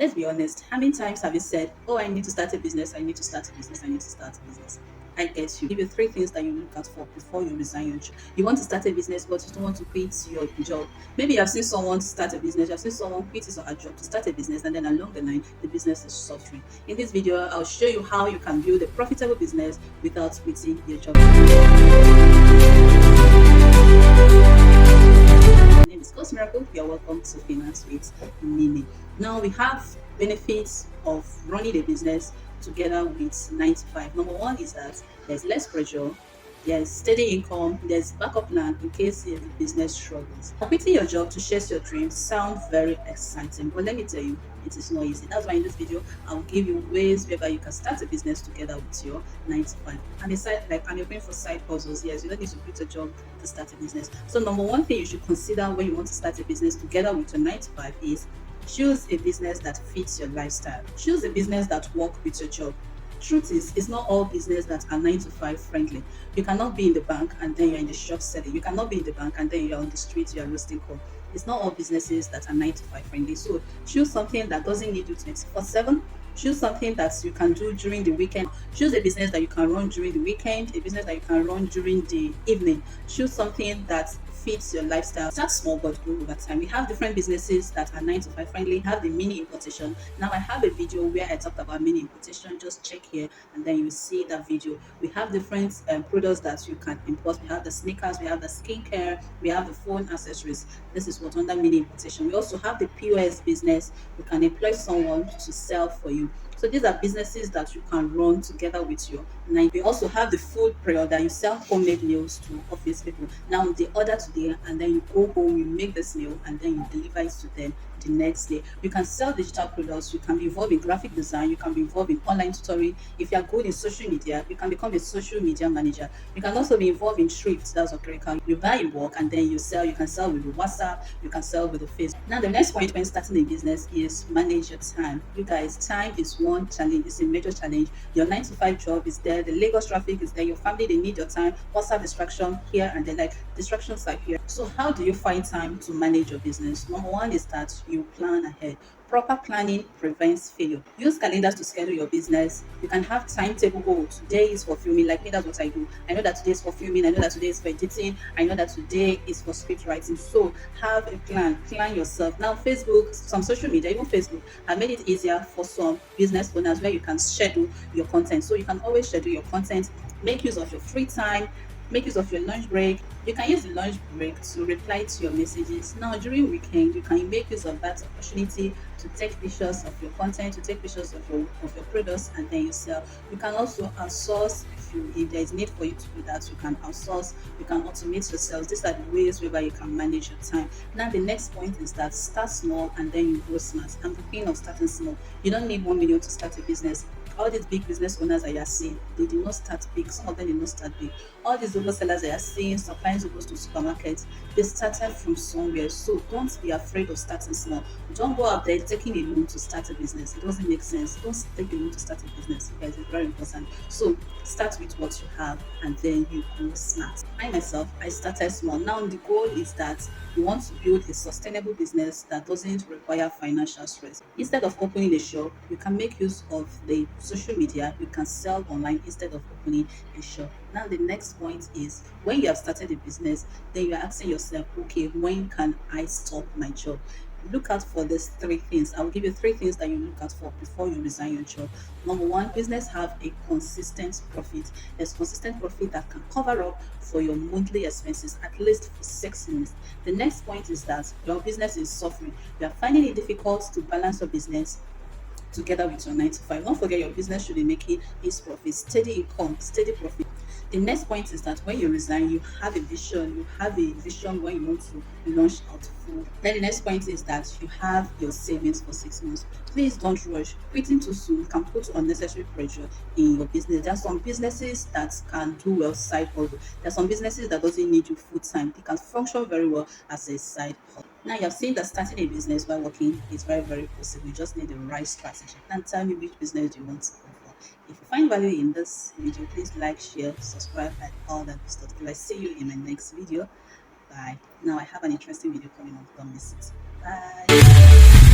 Let's be honest. How many times have you said, "Oh, I need to start a business. I need to start a business. I need to start a business"? I get you. Give you three things that you look out for before you resign your job. You want to start a business, but you don't want to quit your job. Maybe you have seen someone start a business. You have seen someone quit his or her job to start a business, and then along the line, the business is suffering. In this video, I'll show you how you can build a profitable business without quitting your job. My name is Coach Miracle. You're welcome to Finance with Mimi. Now we have benefits of running a business together with 9 to 5. Number one is that there's less pressure, there's steady income, there's backup plan in case the business struggles. Quitting your job to chase your dreams sounds very exciting, but let me tell you, it is not easy. That's why in this video, I'll give you ways whereby you can start a business together with your 9 to 5. And aside, and you're going for side puzzles, yes, you don't need to quit a job to start a business. So number one thing you should consider when you want to start a business together with your 9 to 5 is choose a business that fits your lifestyle. Choose a business that works with your job. Truth is, it's not all business that are 9 to 5 friendly. You cannot be in the bank and then you're in the shop selling. You cannot be in the bank and then you're on the street, you're roasting corn. It's not all businesses that are 9 to 5 friendly. So choose something that doesn't need you 24/7. Choose something that you can do during the weekend. Choose a business that you can run during the weekend, a business that you can run during the evening. Choose something that fits your lifestyle. Start small but grow over time. We have different businesses that are 9 to 5 friendly. Have the mini importation. Now I have a video where I talked about mini importation. Just check here and then you see that video. We have different products that you can import. We have the sneakers, we have the skincare, we have the phone accessories. This is what under mini importation. We also have the POS business. You can employ someone to sell for you. So these are businesses that you can run together with your 9. We also have the food pre-order. You sell homemade meals to office people. Now they order today and then you go home, you make this meal and then you deliver it to them the next day. You can sell digital products. You can be involved in graphic design. You can be involved in online tutoring. If you are good in social media, you can become a social media manager. You can also be involved in trips. That's what critical. You buy in bulk and then you sell. You can sell with the WhatsApp. You can sell with the Facebook. Now the next point when starting a business is manage your time. You guys, time is one challenge. It's a major challenge. Your 9 to 5 job is there. The Lagos traffic is there. Your family, they need your time. WhatsApp distraction here and there. Like distractions are here. So how do you find time to manage your business? Number one is that you plan ahead. Proper planning prevents failure. Use calendars to schedule your business. You can have timetable. Oh, today is for filming. Like me, that's what I do. I know that today is for filming. I know that today is for editing. I know that today is for script writing. So have a plan. Plan yourself. Now, Facebook, some social media, even Facebook, have made it easier for some business owners where you can schedule your content. So you can always schedule your content. Make use of your free time. Make use of your lunch break. You can use the lunch break to reply to your messages. Now, during weekend, you can make use of that opportunity to take pictures of your content, to take pictures of your products, and then you sell. You can also outsource if there is need for you to do that. You can outsource. You can automate your sales. These are the ways whereby you can manage your time. Now, the next point is that start small and then you grow smart. I'm the queen of starting small. You don't need 1 million to start a business. All these big business owners that you are seeing, they did not start big. Some of them did not start big. All these local sellers that you are seeing supplying to to supermarkets, they started from somewhere. So don't be afraid of starting small. Don't go out there taking a loan to start a business. It doesn't make sense. Don't take a loan to start a business, guys. It's very important. So start with what you have and then you go smart. I myself, I started small. Now the goal is that you want to build a sustainable business that doesn't require financial stress. Instead of opening a shop, you can make use of the social media. You can sell online instead of opening a shop. Now the next point is when you have started a business, then you're asking yourself, okay, when can I stop my job? Look out for these three things. I will give you three things that you look out for before you resign your job. Number one, business have a consistent profit. There's consistent profit that can cover up for your monthly expenses at least for 6 months. The next point is that your business is suffering. You are finding it difficult to balance your business together with your 9 to 5. Don't forget your business should be making its profit, steady income, steady profit. The next point is that when you resign, you have a vision. You have a vision when you want to launch out food. Then the next point is that you have your savings for 6 months. Please don't rush. Quitting too soon can put unnecessary pressure in your business. There are some businesses that can do well side hustle. There are some businesses that doesn't need you full time. They can function very well as a side hustle. Now you have seen that starting a business while working is very, very possible. You just need the right strategy. Now tell me which business you want to go for. If you find value in this video, please like, share, subscribe, and all that stuff. Till I see you in my next video. Bye. Now I have an interesting video coming up. Don't miss it. Bye.